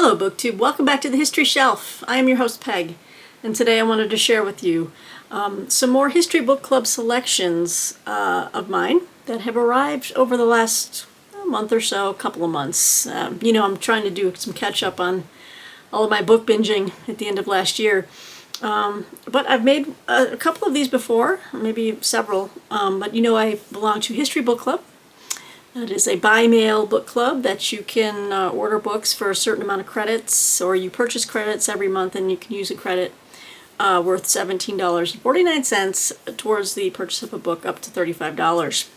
Hello BookTube, welcome back to the History Shelf. I am your host Peg, and today I wanted to share with you some more History Book Club selections of mine that have arrived over the last month or so, couple of months. I'm trying to do some catch up on all of my book binging at the end of last year. But I've made a couple of these before, maybe several, but I belong to History Book Club. It is a by-mail book club that you can order books for a certain amount of credits, or you purchase credits every month and you can use a credit worth $17.49 towards the purchase of a book up to $35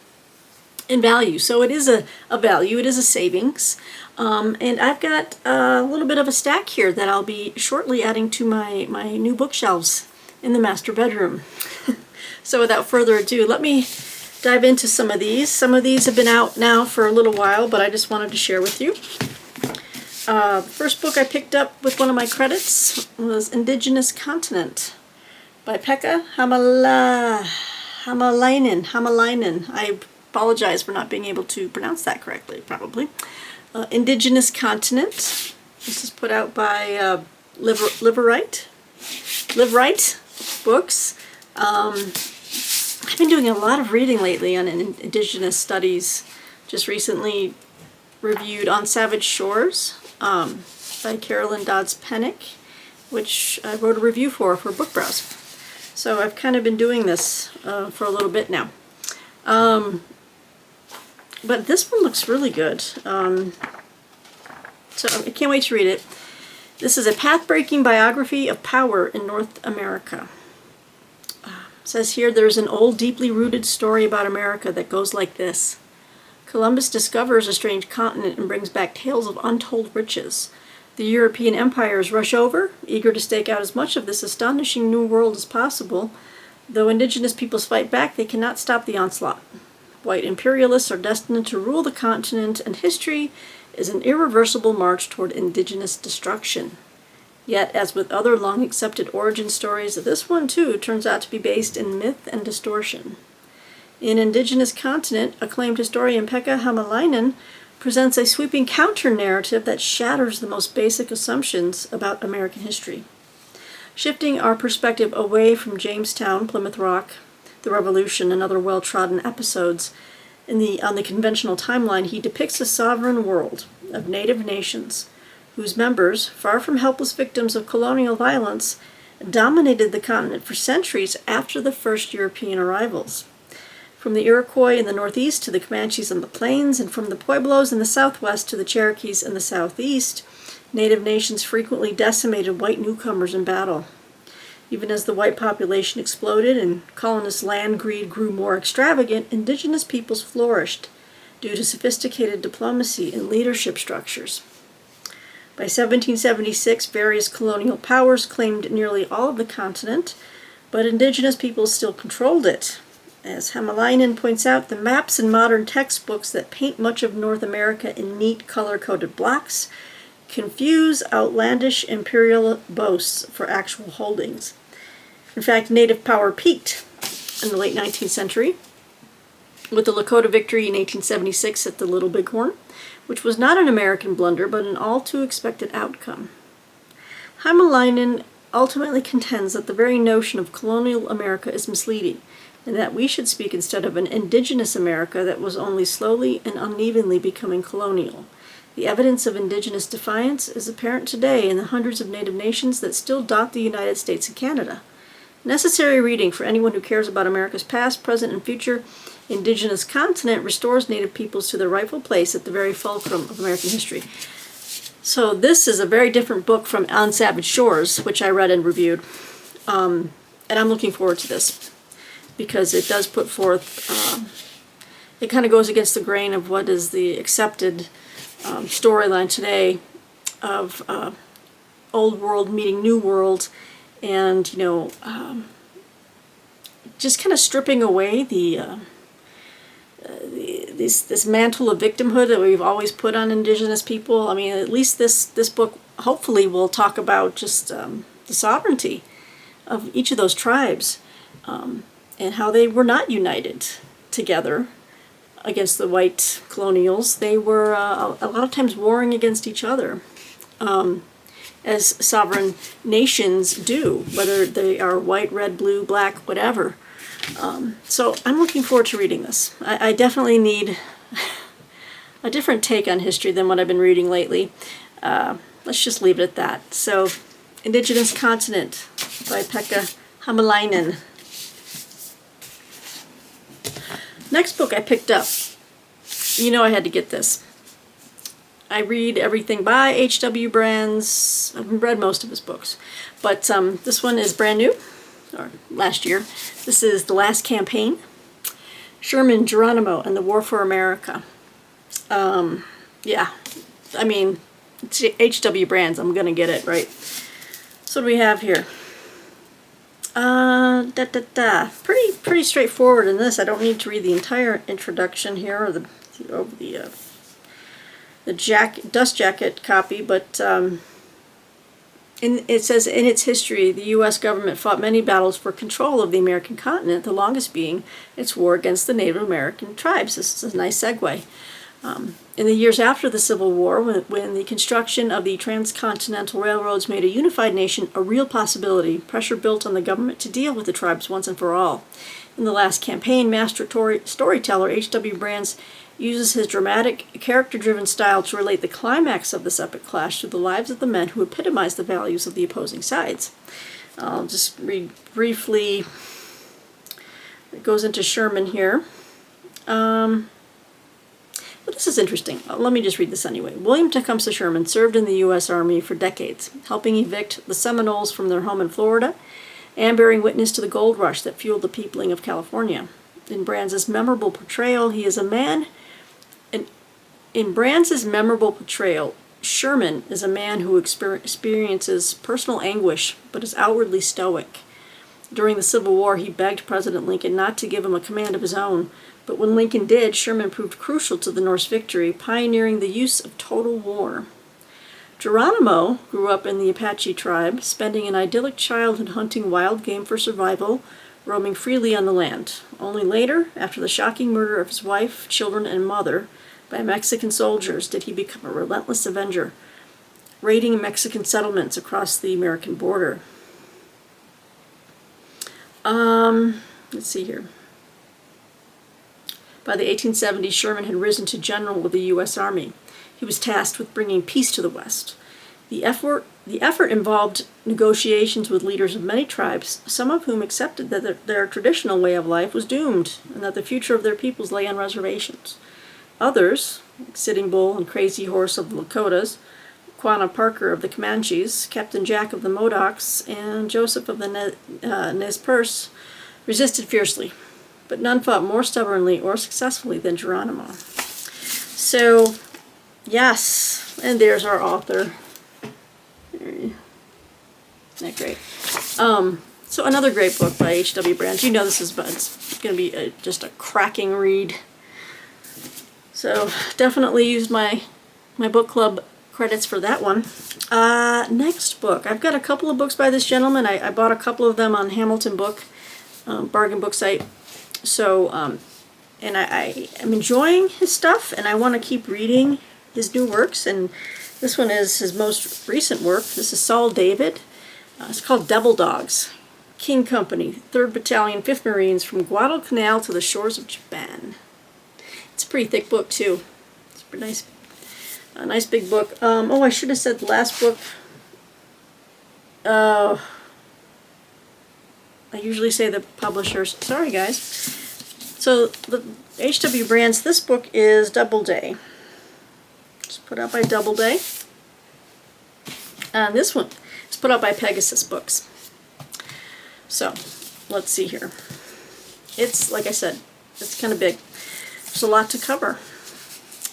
in value. So it is a value, it is a savings. And I've got a little bit of a stack here that I'll be shortly adding to my new bookshelves in the master bedroom. So without further ado, let me dive into some of these. Some of these have been out now for a little while, but I just wanted to share with you. The first book I picked up with one of my credits was Indigenous Continent by Pekka Hamalainen. I apologize for not being able to pronounce that correctly, probably. Indigenous Continent. This is put out by Liverite Books. I've been doing a lot of reading lately on Indigenous studies. Just recently reviewed On Savage Shores by Carolyn Dodds Pennick, which I wrote a review for Book Browse. So I've kind of been doing this for a little bit now. But this one looks really good. So I can't wait to read it. This is a path-breaking biography of power in North America. It says here, there's an old, deeply rooted story about America that goes like this. Columbus discovers a strange continent and brings back tales of untold riches. The European empires rush over, eager to stake out as much of this astonishing new world as possible. Though indigenous peoples fight back, they cannot stop the onslaught. White imperialists are destined to rule the continent, and history is an irreversible march toward indigenous destruction. Yet, as with other long-accepted origin stories, this one, too, turns out to be based in myth and distortion. In Indigenous Continent, acclaimed historian Pekka Hamalainen presents a sweeping counter-narrative that shatters the most basic assumptions about American history. Shifting our perspective away from Jamestown, Plymouth Rock, the Revolution, and other well-trodden episodes on the conventional timeline, he depicts a sovereign world of native nations whose members, far from helpless victims of colonial violence, dominated the continent for centuries after the first European arrivals. From the Iroquois in the northeast to the Comanches on the plains, and from the Pueblos in the southwest to the Cherokees in the southeast, native nations frequently decimated white newcomers in battle. Even as the white population exploded and colonists' land greed grew more extravagant, indigenous peoples flourished due to sophisticated diplomacy and leadership structures. By 1776, various colonial powers claimed nearly all of the continent, but indigenous peoples still controlled it. As Hamalainen points out, the maps and modern textbooks that paint much of North America in neat, color-coded blocks confuse outlandish imperial boasts for actual holdings. In fact, native power peaked in the late 19th century with the Lakota victory in 1876 at the Little Bighorn, which was not an American blunder, but an all-too-expected outcome. Hamalainen ultimately contends that the very notion of colonial America is misleading, and that we should speak instead of an indigenous America that was only slowly and unevenly becoming colonial. The evidence of indigenous defiance is apparent today in the hundreds of native nations that still dot the United States and Canada. Necessary reading for anyone who cares about America's past, present, and future. Indigenous Continent restores native peoples to their rightful place at the very fulcrum of American history. So this is a very different book from On Savage Shores, which I read and reviewed. And I'm looking forward to this because it does put forth, it kind of goes against the grain of what is the accepted storyline today of old world meeting new world, and just kind of stripping away this mantle of victimhood that we've always put on indigenous people. I mean, at least this book hopefully will talk about just the sovereignty of each of those tribes, and how they were not united together against the white colonials. They were a lot of times warring against each other. as sovereign nations do, whether they are white, red, blue, black, whatever. So I'm looking forward to reading this. I definitely need a different take on history than what I've been reading lately. Let's just leave it at that. So, Indigenous Continent by Pekka Hamalainen. Next book I picked up. You know I had to get this. I read everything by H.W. Brands. I've read most of his books. But this one is brand new, or last year. This is The Last Campaign. Sherman, Geronimo, and the War for America. Yeah, I mean, it's H.W. Brands. I'm going to get it, right? So what do we have here? Pretty straightforward in this. I don't need to read the entire introduction here, or the dust jacket copy, but it says, in its history, the U.S. government fought many battles for control of the American continent, the longest being its war against the Native American tribes. This is a nice segue. In the years after the Civil War, when the construction of the transcontinental railroads made a unified nation a real possibility, pressure built on the government to deal with the tribes once and for all. In The Last Campaign, master storyteller H.W. Brands uses his dramatic, character-driven style to relate the climax of this epic clash to the lives of the men who epitomize the values of the opposing sides. I'll just read briefly. It goes into Sherman here. But this is interesting. Let me just read this anyway. William Tecumseh Sherman served in the U.S. Army for decades, helping evict the Seminoles from their home in Florida and bearing witness to the gold rush that fueled the peopling of California. In Brands' memorable portrayal, he is a man. In Brands' memorable portrayal, Sherman is a man who experiences personal anguish but is outwardly stoic. During the Civil War, he begged President Lincoln not to give him a command of his own, but when Lincoln did, Sherman proved crucial to the North's victory, pioneering the use of total war. Geronimo grew up in the Apache tribe, spending an idyllic childhood hunting wild game for survival, roaming freely on the land. Only later, after the shocking murder of his wife, children, and mother by Mexican soldiers, did he become a relentless avenger, raiding Mexican settlements across the American border. Let's see here. By the 1870s, Sherman had risen to general with the U.S. Army. He was tasked with bringing peace to the West. The effort involved negotiations with leaders of many tribes, some of whom accepted that their traditional way of life was doomed and that the future of their peoples lay on reservations. Others, like Sitting Bull and Crazy Horse of the Lakotas, Quanah Parker of the Comanches, Captain Jack of the Modocs, and Joseph of the Nez Perce, resisted fiercely, but none fought more stubbornly or successfully than Geronimo. So, yes, and there's our author. Isn't that great? So another great book by H.W. Brands. You know it's going to be just a cracking read. So definitely used my book club credits for that one. Next book. I've got a couple of books by this gentleman. I bought a couple of them on Hamilton Book, bargain book site. So, and I am enjoying his stuff, and I want to keep reading his new works, and this one is his most recent work. This is Saul David. It's called Devil Dogs. King Company, 3rd Battalion, 5th Marines, from Guadalcanal to the shores of Japan. It's a pretty thick book, too. It's pretty nice. A nice big book. I should have said the last book. I usually say the publishers. Sorry, guys. So, the H.W. Brands, this book is Doubleday. It's put out by Doubleday. And this one is put out by Pegasus Books. So, let's see here. It's, like I said, it's kind of big. There's a lot to cover.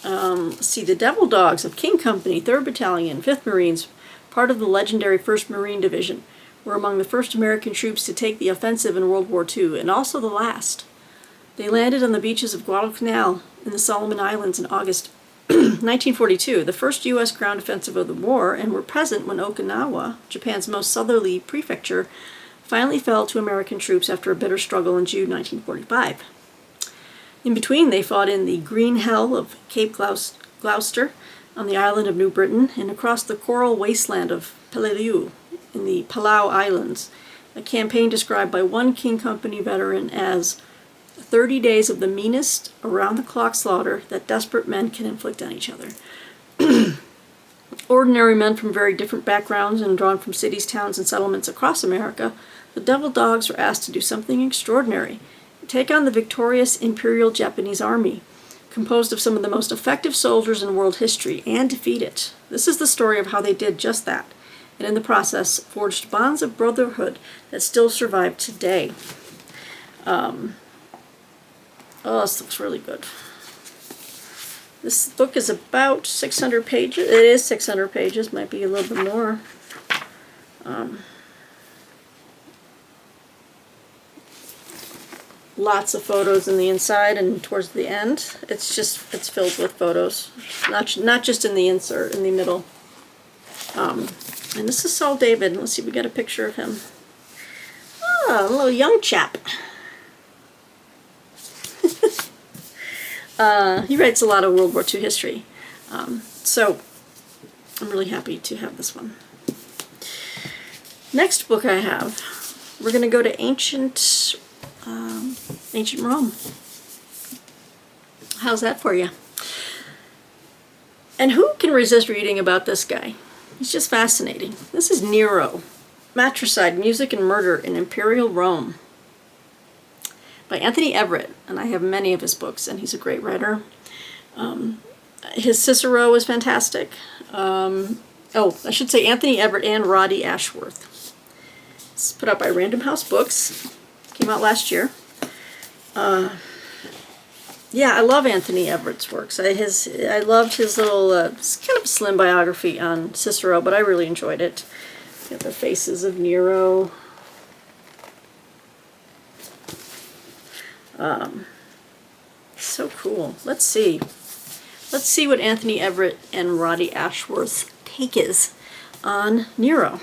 Let's see, the Devil Dogs of King Company, 3rd Battalion, 5th Marines, part of the legendary 1st Marine Division, were among the first American troops to take the offensive in World War II, and also the last. They landed on the beaches of Guadalcanal in the Solomon Islands in August 1942, the first U.S. ground offensive of the war, and were present when Okinawa, Japan's most southerly prefecture, finally fell to American troops after a bitter struggle in June 1945. In between, they fought in the Green Hell of Cape Gloucester, on the island of New Britain and across the coral wasteland of Peleliu in the Palau Islands, a campaign described by one King Company veteran as 30 days of the meanest, around-the-clock slaughter that desperate men can inflict on each other. Ordinary men from very different backgrounds and drawn from cities, towns, and settlements across America, the Devil Dogs were asked to do something extraordinary, take on the victorious Imperial Japanese Army, composed of some of the most effective soldiers in world history, and defeat it. This is the story of how they did just that, and in the process forged bonds of brotherhood that still survive today. Oh, this looks really good. This book is about 600 pages. It is 600 pages, might be a little bit more. Lots of photos in the inside and towards the end. It's filled with photos, not just in the insert, in the middle. And this is Saul David. Let's see if we get a picture of him. Oh, a little young chap. He writes a lot of World War II history. So I'm really happy to have this one. Next book I have, we're going to go to ancient Rome. How's that for you? And who can resist reading about this guy? He's just fascinating. This is Nero, Matricide, Music and Murder in Imperial Rome, by Anthony Everett, and I have many of his books, and he's a great writer. His Cicero is fantastic. Oh, I should say Anthony Everett and Roddy Ashworth. It's put out by Random House Books. Came out last year. Yeah, I love Anthony Everett's works. I loved his little, it's kind of a slim biography on Cicero, but I really enjoyed it. Got the faces of Nero. So cool. Let's see. Let's see what Anthony Everett and Roddy Ashworth's take is on Nero.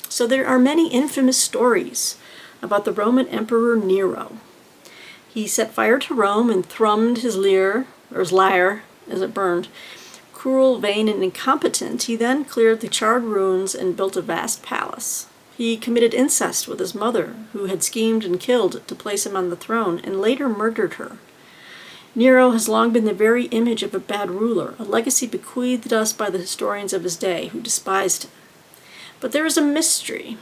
So there are many infamous stories about the Roman Emperor Nero. He set fire to Rome and thrummed his lyre as it burned. Cruel, vain, and incompetent, he then cleared the charred ruins and built a vast palace. He committed incest with his mother, who had schemed and killed to place him on the throne, and later murdered her. Nero has long been the very image of a bad ruler, a legacy bequeathed us by the historians of his day, who despised him. But there is a mystery.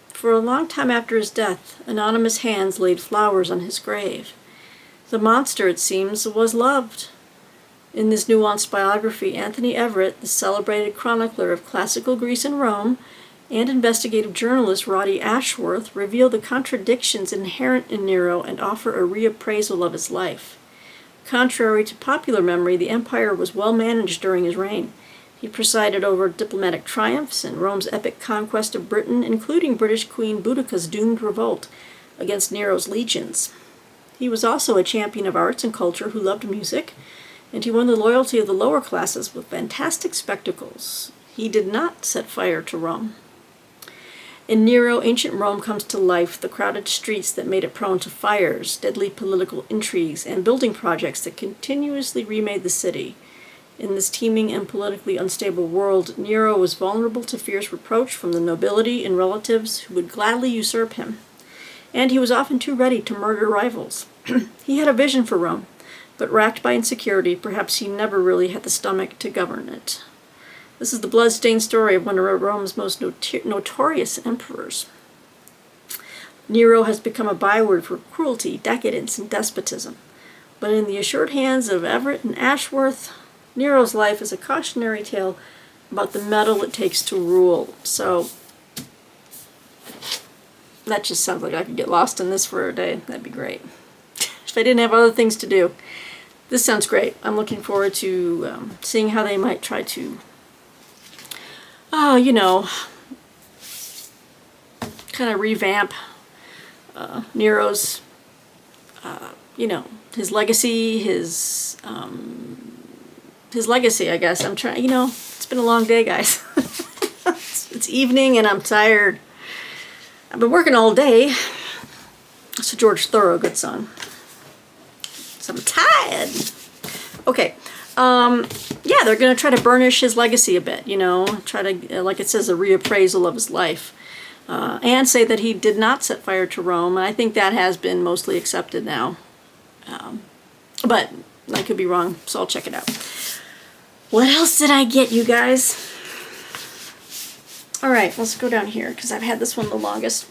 For a long time after his death, anonymous hands laid flowers on his grave. The monster, it seems, was loved. In this nuanced biography, Anthony Everett, the celebrated chronicler of classical Greece and Rome, and investigative journalist Roddy Ashworth reveal the contradictions inherent in Nero and offer a reappraisal of his life. Contrary to popular memory, the empire was well managed during his reign. He presided over diplomatic triumphs and Rome's epic conquest of Britain, including British Queen Boudica's doomed revolt against Nero's legions. He was also a champion of arts and culture who loved music, and he won the loyalty of the lower classes with fantastic spectacles. He did not set fire to Rome. In Nero, ancient Rome comes to life, the crowded streets that made it prone to fires, deadly political intrigues, and building projects that continuously remade the city. In this teeming and politically unstable world, Nero was vulnerable to fierce reproach from the nobility and relatives who would gladly usurp him. And he was often too ready to murder rivals. He had a vision for Rome, but racked by insecurity, perhaps he never really had the stomach to govern it. This is the blood-stained story of one of Rome's most notorious emperors. Nero has become a byword for cruelty, decadence, and despotism. But in the assured hands of Everett and Ashworth, Nero's life is a cautionary tale about the mettle it takes to rule. So that just sounds like I could get lost in this for a day. That'd be great. If I didn't have other things to do. This sounds great. I'm looking forward to seeing how they might try to, kind of revamp Nero's, his legacy, his legacy, I guess. I'm trying, it's been a long day, guys. It's evening and I'm tired. I've been working all day. It's a George Thorogood song. So I'm tired. Okay, Yeah, they're going to try to burnish his legacy a bit, you know, try to, like it says, a reappraisal of his life. And say that he did not set fire to Rome. I think that has been mostly accepted now. But I could be wrong, so I'll check it out. What else did I get, you guys? All right, let's go down here, because I've had this one the longest.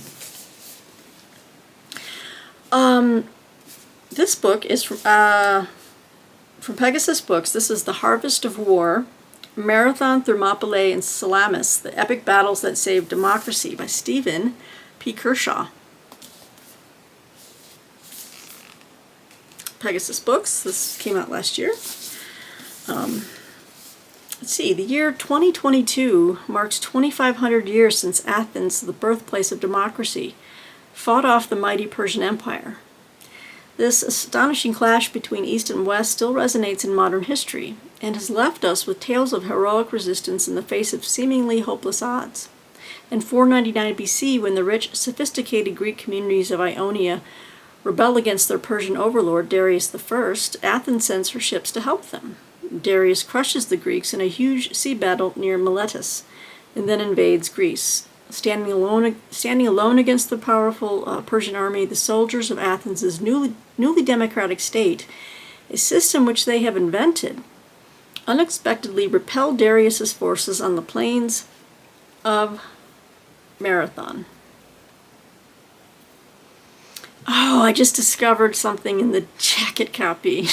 This book is from Pegasus Books. This is The Harvest of War, Marathon, Thermopylae, and Salamis, The Epic Battles That Saved Democracy by Stephen P. Kershaw. Pegasus Books. This came out last year. Let's see, the year 2022 marks 2,500 years since Athens, the birthplace of democracy, fought off the mighty Persian Empire. This astonishing clash between East and West still resonates in modern history and has left us with tales of heroic resistance in the face of seemingly hopeless odds. In 499 BC, when the rich, sophisticated Greek communities of Ionia rebel against their Persian overlord Darius I, Athens sends her ships to help them. Darius crushes the Greeks in a huge sea battle near Miletus and then invades Greece. Standing alone against the powerful Persian army, the soldiers of Athens' newly democratic state, a system which they have invented, unexpectedly repel Darius' forces on the plains of Marathon. Oh, I just discovered something in the jacket copy.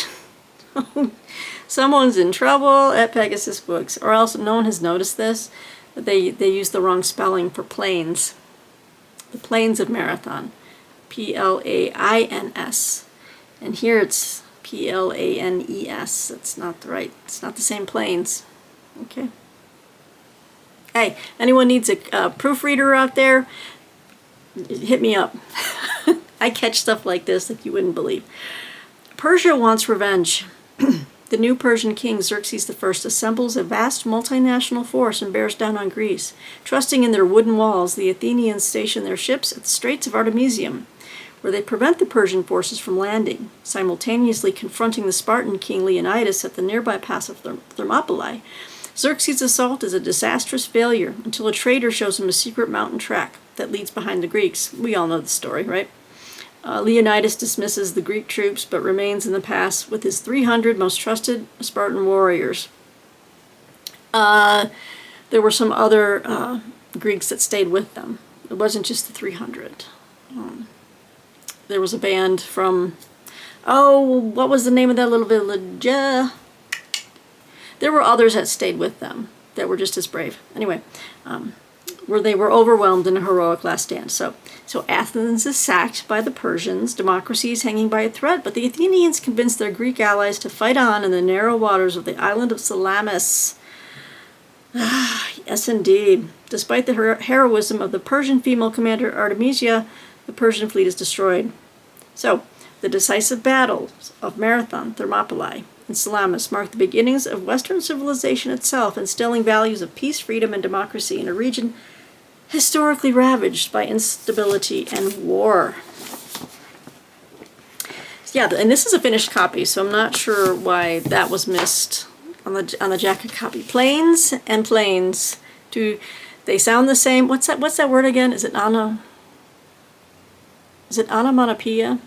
Someone's in trouble at Pegasus Books, or else no one has noticed this. They used the wrong spelling for plains. The plains of Marathon. Plains. And here it's Planes. That's not the right, it's not the same planes. Okay. Hey, anyone needs a proofreader out there? Hit me up. I catch stuff like this that you wouldn't believe. Persia wants revenge. The new Persian king, Xerxes I, assembles a vast multinational force and bears down on Greece. Trusting in their wooden walls, the Athenians station their ships at the Straits of Artemisium, where they prevent the Persian forces from landing, simultaneously confronting the Spartan king Leonidas at the nearby pass of Thermopylae. Xerxes' assault is a disastrous failure until a traitor shows him a secret mountain track that leads behind the Greeks. We all know the story, right? Leonidas dismisses the Greek troops but remains in the pass with his 300 most trusted Spartan warriors. There were some other Greeks that stayed with them. It wasn't just the 300. There was a band from, what was the name of that little village? There were others that stayed with them that were just as brave. Anyway, where they were overwhelmed in a heroic last stand. So Athens is sacked by the Persians. Democracy is hanging by a thread, but the Athenians convince their Greek allies to fight on in the narrow waters of the island of Salamis. Yes, indeed. Despite the heroism of the Persian female commander Artemisia, the Persian fleet is destroyed. So, the decisive battles of Marathon, Thermopylae, and Salamis mark the beginnings of Western civilization itself, instilling values of peace, freedom, and democracy in a region historically ravaged by instability and war. Yeah, and this is a finished copy, so I'm not sure why that was missed on the jacket copy. Plains and plains, do they sound the same? What's that word again? Is it onomatopoeia?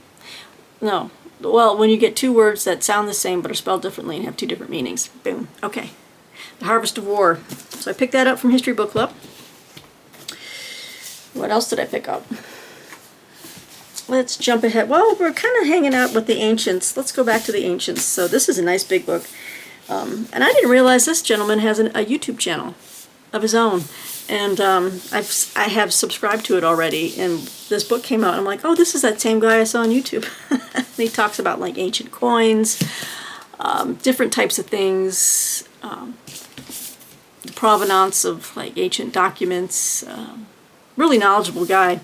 No. Well, when you get two words that sound the same but are spelled differently and have two different meanings. Boom. Okay. The Harvest of War. So I picked that up from History Book Club. What else did I pick up? Let's jump ahead. Well, we're kind of hanging out with the ancients. Let's go back to the ancients. So this is a nice big book. And I didn't realize this gentleman has a YouTube channel of his own. And I have subscribed to it already. And this book came out. And I'm like, oh, this is that same guy I saw on YouTube. And he talks about like ancient coins, different types of things, the provenance of like ancient documents. Really knowledgeable guy.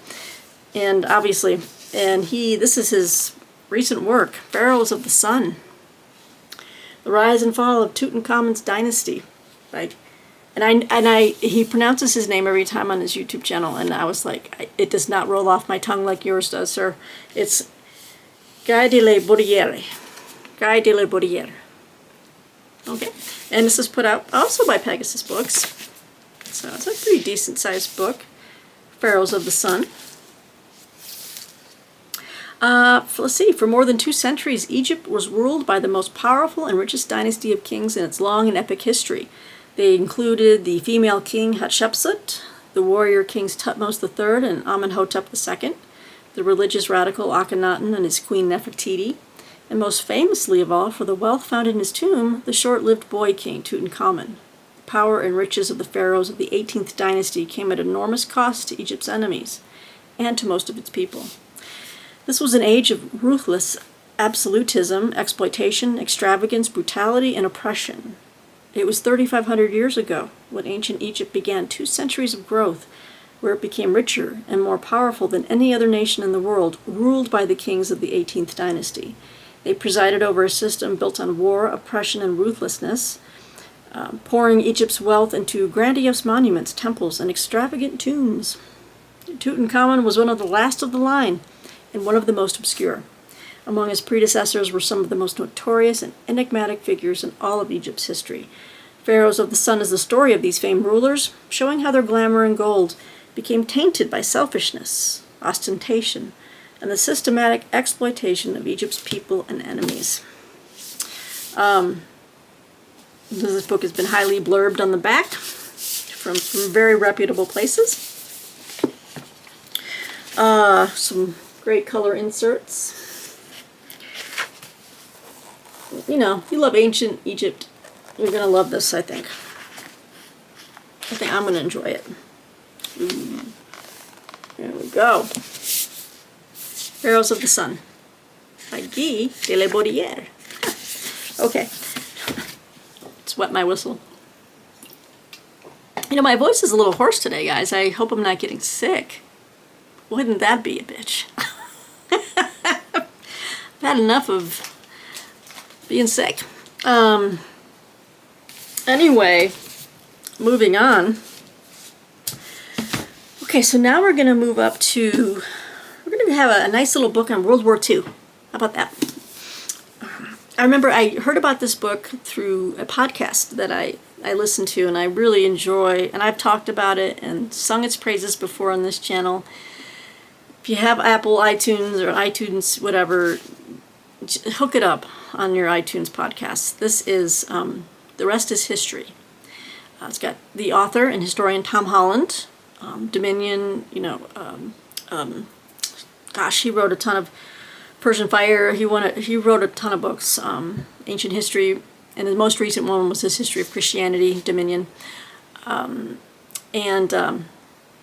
And obviously, this is his recent work, Pharaohs of the Sun. The Rise and Fall of Tutankhamun's Dynasty. Like, he pronounces his name every time on his YouTube channel, and I was like, it does not roll off my tongue like yours does, sir. It's Guy de la Bourrière. Guy de la Bourrière. Okay, and this is put out also by Pegasus Books. So it's a pretty decent sized book. Pharaohs of the Sun. Let's see, for more than 2 centuries, Egypt was ruled by the most powerful and richest dynasty of kings in its long and epic history. They included the female king Hatshepsut, the warrior kings Tutmos III and Amenhotep II, the religious radical Akhenaten and his queen Nefertiti, and most famously of all, for the wealth found in his tomb, the short-lived boy king Tutankhamun. The power and riches of the pharaohs of the 18th dynasty came at enormous cost to Egypt's enemies and to most of its people. This was an age of ruthless absolutism, exploitation, extravagance, brutality, and oppression. It was 3,500 years ago when ancient Egypt began 2 centuries of growth, where it became richer and more powerful than any other nation in the world, ruled by the kings of the 18th dynasty. They presided over a system built on war, oppression, and ruthlessness, pouring Egypt's wealth into grandiose monuments, temples, and extravagant tombs. Tutankhamun was one of the last of the line, and one of the most obscure. Among his predecessors were some of the most notorious and enigmatic figures in all of Egypt's history. Pharaohs of the Sun is the story of these famed rulers, showing how their glamour and gold became tainted by selfishness, ostentation, and the systematic exploitation of Egypt's people and enemies. This book has been highly blurbed on the back from very reputable places. Some great color inserts. You know, if you love ancient Egypt, you're going to love this, I think. I think I'm going to enjoy it. There we go. Pharaohs of the Sun by Guy de la Baudière. Okay. Let's wet my whistle. You know, my voice is a little hoarse today, guys. I hope I'm not getting sick. Wouldn't that be a bitch? I've had enough of being sick. Anyway, moving on. Okay, so now we're going to move up to, we're going to have a nice little book on World War II. How about that? I remember I heard about this book through a podcast that I listened to, and I really enjoy, and I've talked about it and sung its praises before on this channel. If you have Apple iTunes or iTunes, whatever, hook it up on your iTunes podcast. This is The Rest is History. It's got the author and historian Tom Holland, Dominion, you know, gosh, he wrote a ton of Persian Fire. He wrote a ton of books, ancient history, and the most recent one was his History of Christianity, Dominion, and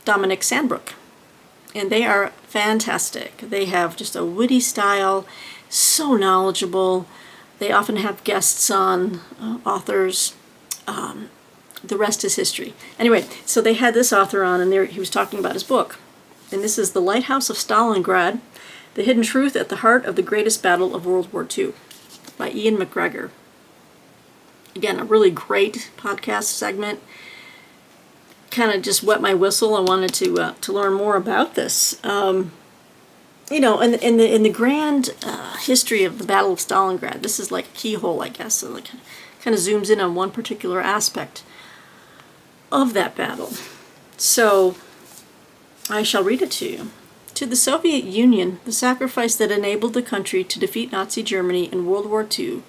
Dominic Sandbrook. And they are fantastic. They have just a witty style, so knowledgeable. They often have guests on, authors. The rest is history. Anyway, so they had this author on, and he was talking about his book. And this is The Lighthouse of Stalingrad, The Hidden Truth at the Heart of the Greatest Battle of World War II by Ian McGregor. Again, a really great podcast segment. Kind of just wet my whistle. I wanted to learn more about this. You know, in the grand history of the Battle of Stalingrad, this is like a keyhole, I guess. So like, kind of zooms in on one particular aspect of that battle. So I shall read it to you. To the Soviet Union, the sacrifice that enabled the country to defeat Nazi Germany in World War II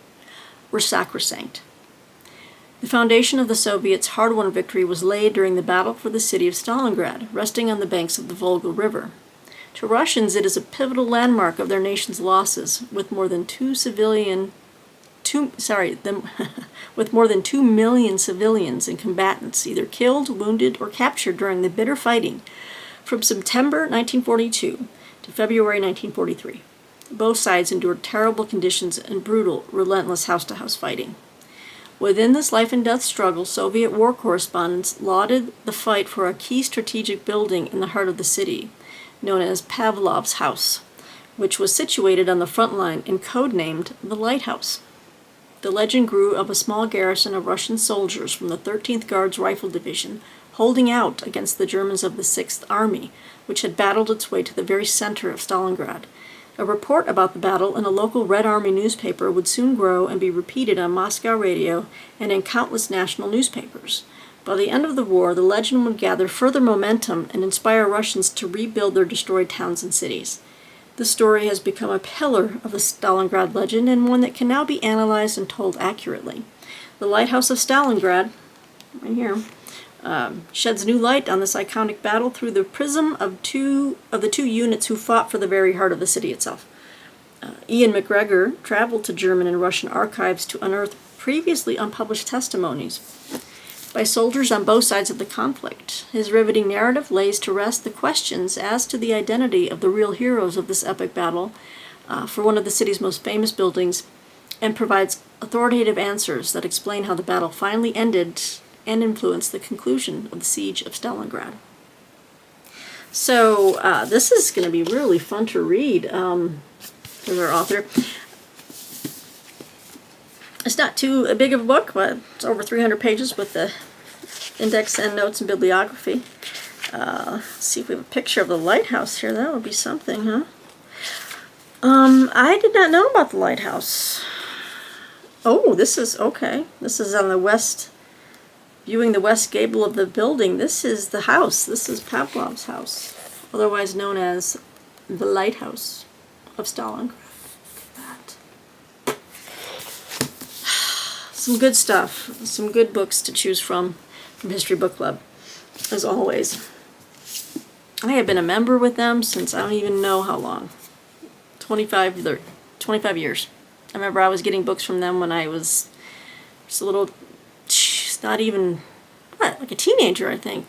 were sacrosanct. The foundation of the Soviets' hard-won victory was laid during the battle for the city of Stalingrad, resting on the banks of the Volga River. To Russians, it is a pivotal landmark of their nation's losses, with more than 2 million civilians and combatants either killed, wounded, or captured during the bitter fighting from September 1942 to February 1943. Both sides endured terrible conditions and brutal, relentless house-to-house fighting. Within this life-and-death struggle, Soviet war correspondents lauded the fight for a key strategic building in the heart of the city, known as Pavlov's House, which was situated on the front line and codenamed the Lighthouse. The legend grew of a small garrison of Russian soldiers from the 13th Guards Rifle Division holding out against the Germans of the 6th Army, which had battled its way to the very center of Stalingrad. A report about the battle in a local Red Army newspaper would soon grow and be repeated on Moscow radio and in countless national newspapers. By the end of the war, the legend would gather further momentum and inspire Russians to rebuild their destroyed towns and cities. This story has become a pillar of the Stalingrad legend and one that can now be analyzed and told accurately. The Lighthouse of Stalingrad, right here, sheds new light on this iconic battle through the prism of the two units who fought for the very heart of the city itself. Ian McGregor traveled to German and Russian archives to unearth previously unpublished testimonies by soldiers on both sides of the conflict. His riveting narrative lays to rest the questions as to the identity of the real heroes of this epic battle for one of the city's most famous buildings, and provides authoritative answers that explain how the battle finally ended and influenced the conclusion of the siege of Stalingrad. So this is going to be really fun to read for our author. It's not too big of a book, but it's over 300 pages with the index and notes and bibliography. Let's see if we have a picture of the lighthouse here. That would be something, huh? I did not know about the lighthouse. Oh, this is, okay. This is on the west, viewing the west gable of the building. This is the house. This is Pavlov's house, otherwise known as the Lighthouse of Stalingrad. Some good stuff, some good books to choose from History Book Club, as always. I have been a member with them since I don't even know how long. 25 years. I remember I was getting books from them when I was just a little, not even, like a teenager, I think.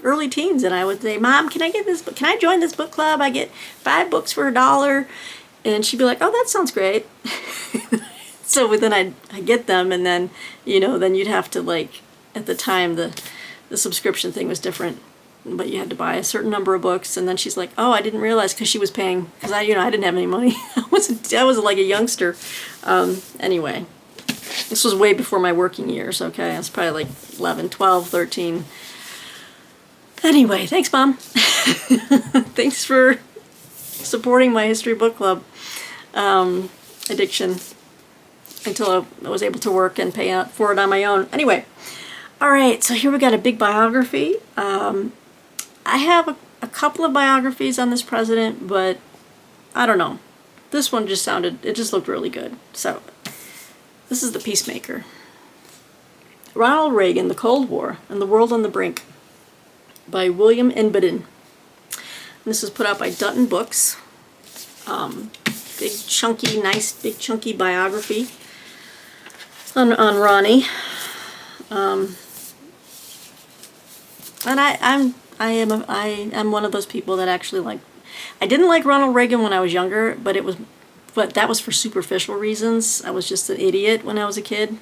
Early teens, and I would say, Mom, can I get this book? Can I join this book club? I get 5 books for $1. And she'd be like, oh, that sounds great. So then I'd get them, and then, then you'd have to, like, at the time, the subscription thing was different, but you had to buy a certain number of books, and then she's like, oh, I didn't realize, because she was paying, because I didn't have any money. I was like a youngster. Anyway, this was way before my working years, okay? I was probably like 11, 12, 13. Anyway, thanks, Mom. Thanks for supporting my History Book Club addiction until I was able to work and pay for it on my own. Anyway, all right, so here we got a big biography. I have a couple of biographies on this president, but I don't know. This one just it just looked really good. So this is the Peacemaker. Ronald Reagan, the Cold War, and the World on the Brink by William Inbiden. This is put out by Dutton Books. Big chunky, nice big chunky biography on Ronnie. And I am one of those people that actually I didn't like Ronald Reagan when I was younger, but that was for superficial reasons. I was just an idiot when I was a kid.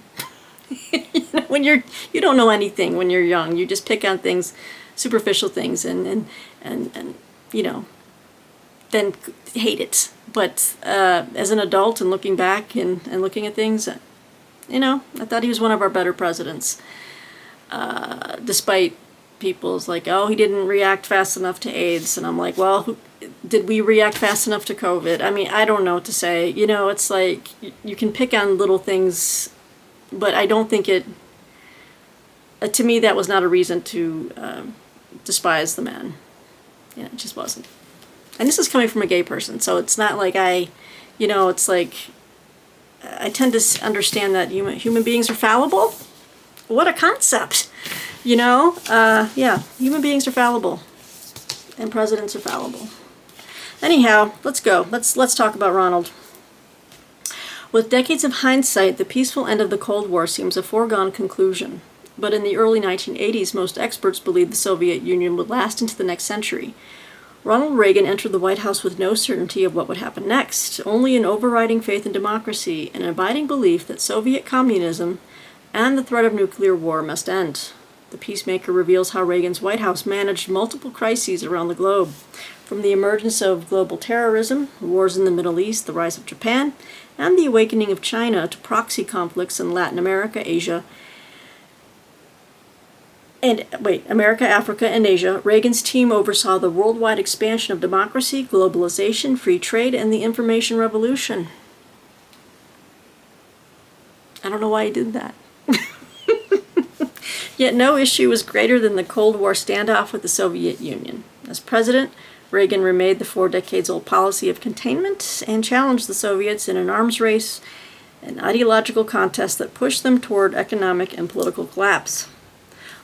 When you don't know anything when you're young, you just pick on things, superficial things, and then hate it. But as an adult and looking back and looking at things, I thought he was one of our better presidents. Despite people's like, oh, he didn't react fast enough to AIDS. And I'm like, well, did we react fast enough to COVID? I mean, I don't know what to say. It's like you can pick on little things, but I don't think to me, that was not a reason to despise the man. It just wasn't. And this is coming from a gay person, so it's not like it's like, I tend to understand that human beings are fallible. What a concept, yeah, human beings are fallible, and presidents are fallible. Anyhow, let's go. Let's talk about Ronald. With decades of hindsight, the peaceful end of the Cold War seems a foregone conclusion. But in the early 1980s, most experts believed the Soviet Union would last into the next century. Ronald Reagan entered the White House with no certainty of what would happen next, only an overriding faith in democracy and an abiding belief that Soviet communism and the threat of nuclear war must end. The Peacemaker reveals how Reagan's White House managed multiple crises around the globe, from the emergence of global terrorism, wars in the Middle East, the rise of Japan, and the awakening of China, to proxy conflicts in Latin America, Asia, and wait, America, Africa, and Asia, Reagan's team oversaw the worldwide expansion of democracy, globalization, free trade, and the information revolution. I don't know why he did that. Yet no issue was greater than the Cold War standoff with the Soviet Union. As president, Reagan remade the 4 decades-old policy of containment and challenged the Soviets in an arms race, an ideological contest that pushed them toward economic and political collapse,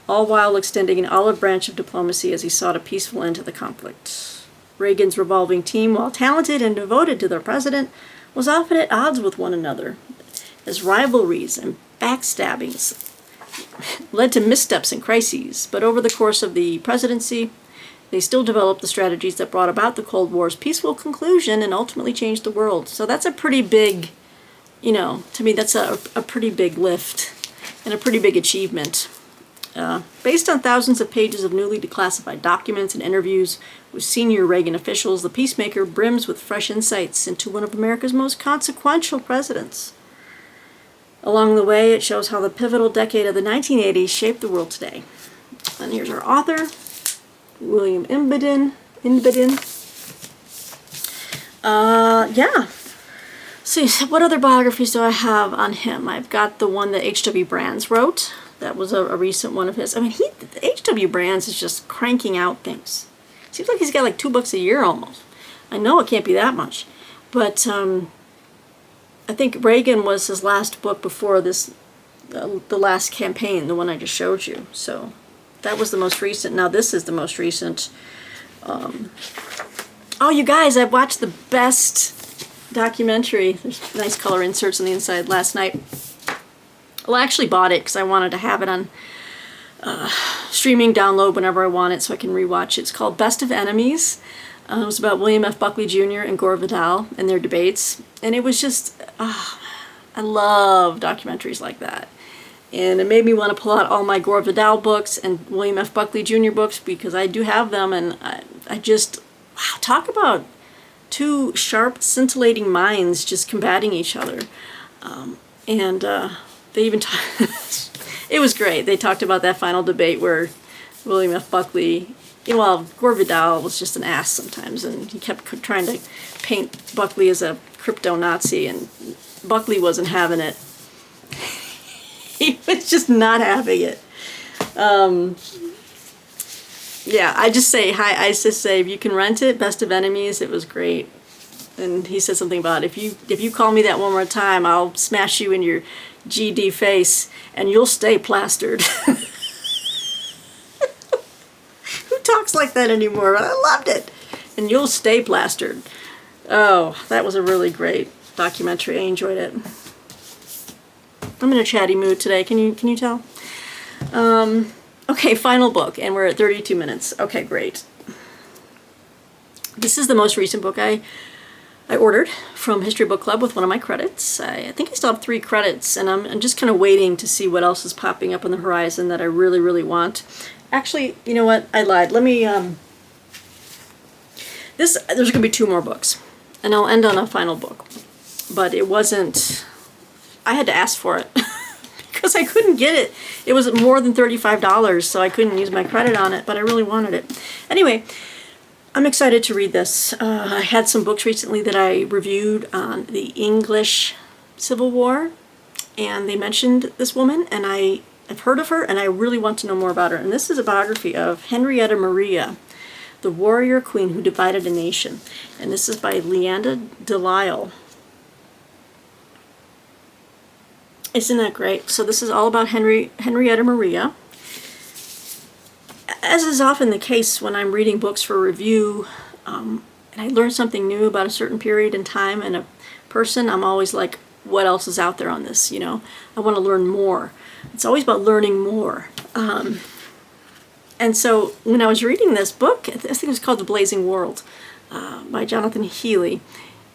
all while extending an olive branch of diplomacy as he sought a peaceful end to the conflict. Reagan's revolving team, while talented and devoted to their president, was often at odds with one another, as rivalries and backstabbings led to missteps and crises. But over the course of the presidency, they still developed the strategies that brought about the Cold War's peaceful conclusion and ultimately changed the world. So that's a pretty big, to me, that's a pretty big lift and a pretty big achievement. Based on thousands of pages of newly declassified documents and interviews with senior Reagan officials, The Peacemaker brims with fresh insights into one of America's most consequential presidents. Along the way, it shows how the pivotal decade of the 1980s shaped the world today. And here's our author, William Inbidin. Yeah. So what other biographies do I have on him? I've got the one that H.W. Brands wrote. That was a recent one of his. I mean, H.W. Brands is just cranking out things. Seems like he's got like 2 books a year almost. I know it can't be that much. But I think Reagan was his last book before this, the last campaign, the one I just showed you. So that was the most recent. Now this is the most recent. Oh, you guys, I watched the best documentary. There's nice color inserts on the inside last night. Well, I actually bought it because I wanted to have it on streaming download whenever I want it so I can rewatch it. It's called Best of Enemies. It was about William F. Buckley Jr. and Gore Vidal and their debates. And it was just, I love documentaries like that. And it made me want to pull out all my Gore Vidal books and William F. Buckley Jr. books because I do have them. And I just, wow, talk about 2 sharp, scintillating minds just combating each other. They even it was great. They talked about that final debate where William F. Buckley, Gore Vidal was just an ass sometimes, and he kept trying to paint Buckley as a crypto-Nazi, and Buckley wasn't having it. He was just not having it. Yeah, I just say, if you can rent it, Best of Enemies, it was great. And he said something about, if you call me that one more time, I'll smash you in your GD face, and you'll stay plastered. Who talks like that anymore? But I loved it. And you'll stay plastered. Oh, that was a really great documentary. I enjoyed it. I'm in a chatty mood today. Can you tell? Okay, final book, and we're at 32 minutes. Okay, great. This is the most recent book I ordered from History Book Club with one of my credits. I think I still have 3 credits, and I'm just kind of waiting to see what else is popping up on the horizon that I really, really want. Actually, you know what? I lied. Let me, there's going to be 2 more books, and I'll end on a final book. But it wasn't, I had to ask for it because I couldn't get it. It was more than $35, so I couldn't use my credit on it, but I really wanted it. Anyway, I'm excited to read this. I had some books recently that I reviewed on the English Civil War, and they mentioned this woman, and I've heard of her, and I really want to know more about her. And this is a biography of Henrietta Maria, the warrior queen who divided a nation. And this is by Leanda Delisle. Isn't that great? So this is all about Henrietta Maria. As is often the case when I'm reading books for review, and I learn something new about a certain period in time and a person, I'm always like, what else is out there on this? I want to learn more. It's always about learning more. And so when I was reading this book, I think it was called The Blazing World by Jonathan Healy,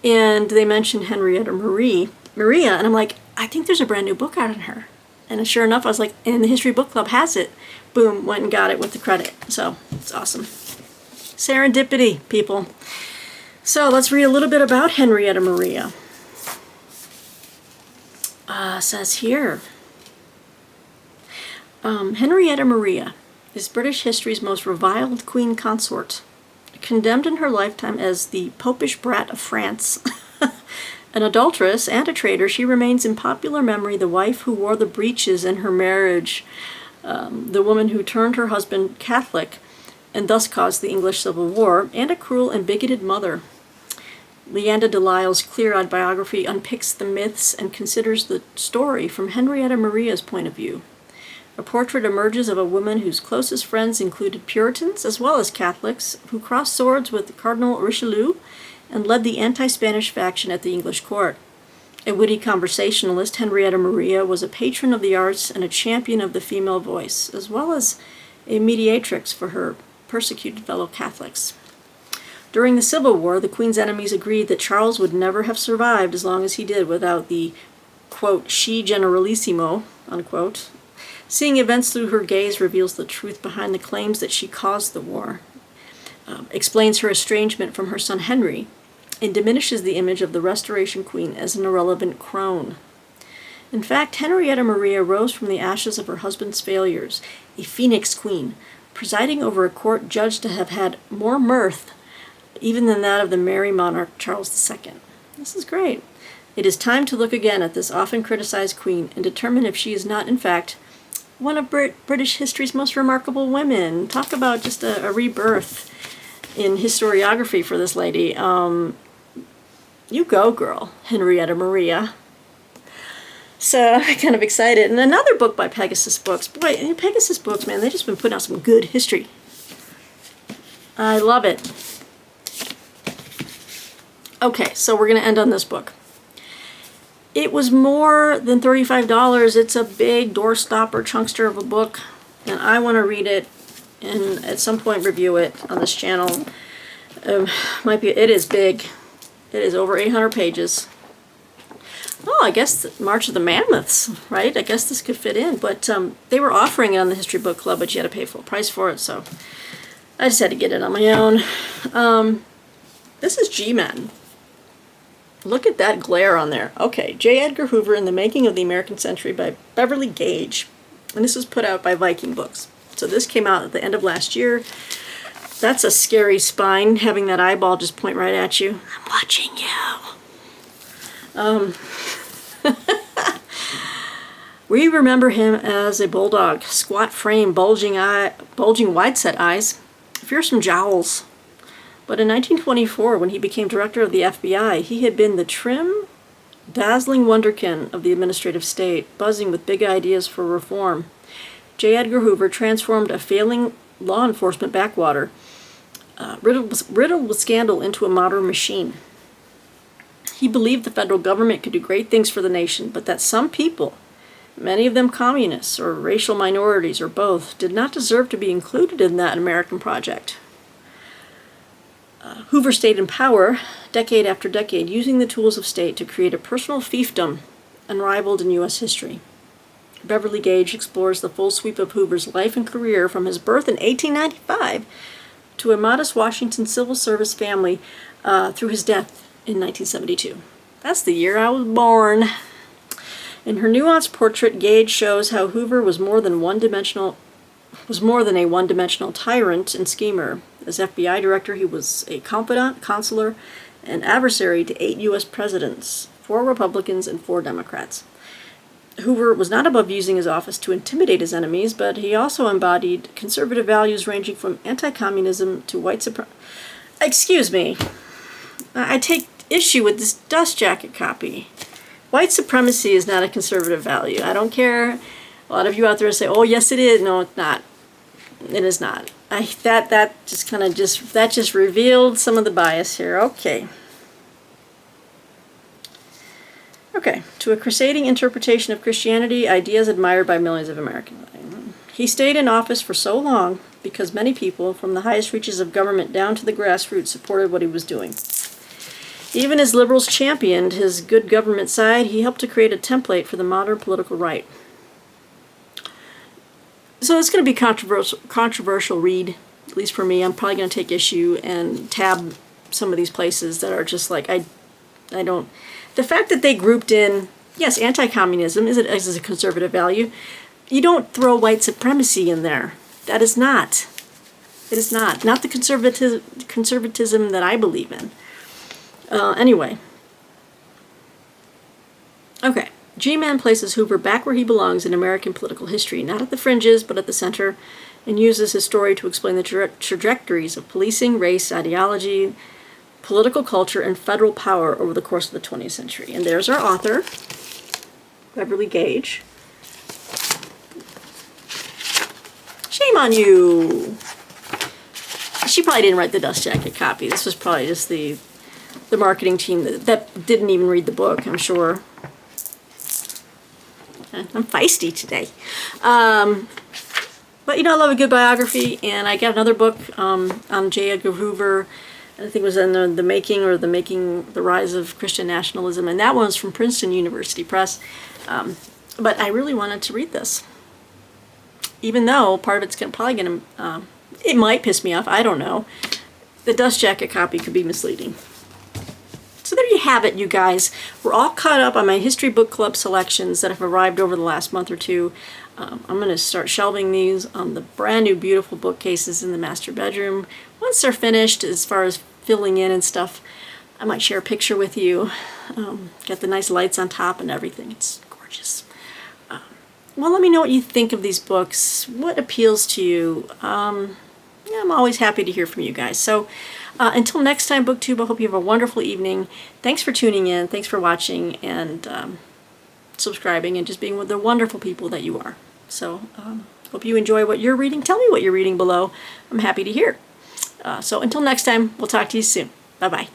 and they mentioned Henrietta Maria, and I'm like, I think there's a brand new book out on her. And sure enough, I was like, and the History Book Club has it. Boom, went and got it with the credit. So it's awesome. Serendipity, people. So let's read a little bit about Henrietta Maria. Says here, Henrietta Maria, is British history's most reviled queen consort. Condemned in her lifetime as the popish brat of France, an adulteress and a traitor, she remains in popular memory the wife who wore the breeches in her marriage, the woman who turned her husband Catholic and thus caused the English Civil War, and a cruel and bigoted mother. Leanda de Lisle's clear-eyed biography unpicks the myths and considers the story from Henrietta Maria's point of view. A portrait emerges of a woman whose closest friends included Puritans as well as Catholics, who crossed swords with Cardinal Richelieu and led the anti-Spanish faction at the English court. A witty conversationalist, Henrietta Maria was a patron of the arts and a champion of the female voice, as well as a mediatrix for her persecuted fellow Catholics. During the Civil War, the Queen's enemies agreed that Charles would never have survived as long as he did without the, quote, she generalissimo, unquote. Seeing events through her gaze reveals the truth behind the claims that she caused the war, explains her estrangement from her son Henry, and diminishes the image of the Restoration Queen as an irrelevant crone. In fact, Henrietta Maria rose from the ashes of her husband's failures, a phoenix queen, presiding over a court judged to have had more mirth even than that of the merry monarch Charles II. This is great. It is time to look again at this often criticized queen and determine if she is not, in fact, one of British history's most remarkable women. Talk about just a rebirth in historiography for this lady. You go, girl, Henrietta Maria. So I'm kind of excited. And another book by Pegasus Books. Boy, Pegasus Books, man, they've just been putting out some good history. I love it. Okay, so we're going to end on this book. It was more than $35. It's a big doorstopper chunkster of a book, and I want to read it and at some point review it on this channel. It is big. It is over 800 pages. Oh, I guess March of the Mammoths, right? I guess this could fit in, but they were offering it on the History Book Club, but you had to pay full price for it, so I just had to get it on my own. This is G-Men. Look at that glare on there. Okay, J. Edgar Hoover in the Making of the American Century by Beverly Gage. And this was put out by Viking Books. So this came out at the end of last year. That's a scary spine, having that eyeball just point right at you. I'm watching you. We remember him as a bulldog. Squat frame, bulging wide-set eyes, fearsome jowls. But in 1924, when he became director of the FBI, he had been the trim, dazzling wonderkin of the administrative state, buzzing with big ideas for reform. J. Edgar Hoover transformed a failing law enforcement backwater, riddled with scandal, into a modern machine. He believed the federal government could do great things for the nation, but that some people, many of them communists or racial minorities or both, did not deserve to be included in that American project. Hoover stayed in power decade after decade, using the tools of state to create a personal fiefdom unrivaled in U.S. history. Beverly Gage explores the full sweep of Hoover's life and career from his birth in 1895 to a modest Washington civil service family through his death in 1972. That's the year I was born. In her nuanced portrait, Gage shows how Hoover was more than a one-dimensional tyrant and schemer. As FBI director, he was a confidant, counselor, and adversary to 8 U.S. presidents, 4 Republicans and 4 Democrats. Hoover was not above using his office to intimidate his enemies, but he also embodied conservative values ranging from anti-communism to white supremacy. Excuse me. I take issue with this dust jacket copy. White supremacy is not a conservative value. I don't care. A lot of you out there say, "Oh, yes, it is." No, it's not. It is not. That just revealed some of the bias here. Okay. To a crusading interpretation of Christianity, ideas admired by millions of Americans. He stayed in office for so long because many people, from the highest reaches of government down to the grassroots, supported what he was doing. Even as liberals championed his good government side, he helped to create a template for the modern political right. So it's going to be controversial read, at least for me. I'm probably going to take issue and tab some of these places that are just like, I don't... The fact that they grouped in, yes, anti-communism is a conservative value. You don't throw white supremacy in there. That is not. It is not. Not the conservatism that I believe in. Anyway. Okay. G-Man places Hoover back where he belongs in American political history, not at the fringes, but at the center, and uses his story to explain the trajectories of policing, race, ideology, political culture, and federal power over the course of the 20th century. And there's our author, Beverly Gage. Shame on you! She probably didn't write the dust jacket copy. This was probably just the marketing team that didn't even read the book, I'm sure. I'm feisty today. But you know, I love a good biography, and I got another book on J. Edgar Hoover. I think it was in the Rise of Christian Nationalism, and that one's from Princeton University Press. But I really wanted to read this, even though part of it's probably going to, it might piss me off. I don't know. The dust jacket copy could be misleading. So there you have it, you guys. We're all caught up on my History Book Club selections that have arrived over the last month or two. I'm going to start shelving these on the brand new beautiful bookcases in the master bedroom. Once they're finished, as far as filling in and stuff, I might share a picture with you. Got the nice lights on top and everything. It's gorgeous. Well, let me know what you think of these books. What appeals to you? Yeah, I'm always happy to hear from you guys. So until next time, BookTube, I hope you have a wonderful evening. Thanks for tuning in. Thanks for watching and subscribing and just being with the wonderful people that you are. So hope you enjoy what you're reading. Tell me what you're reading below. I'm happy to hear. So until next time, we'll talk to you soon. Bye-bye.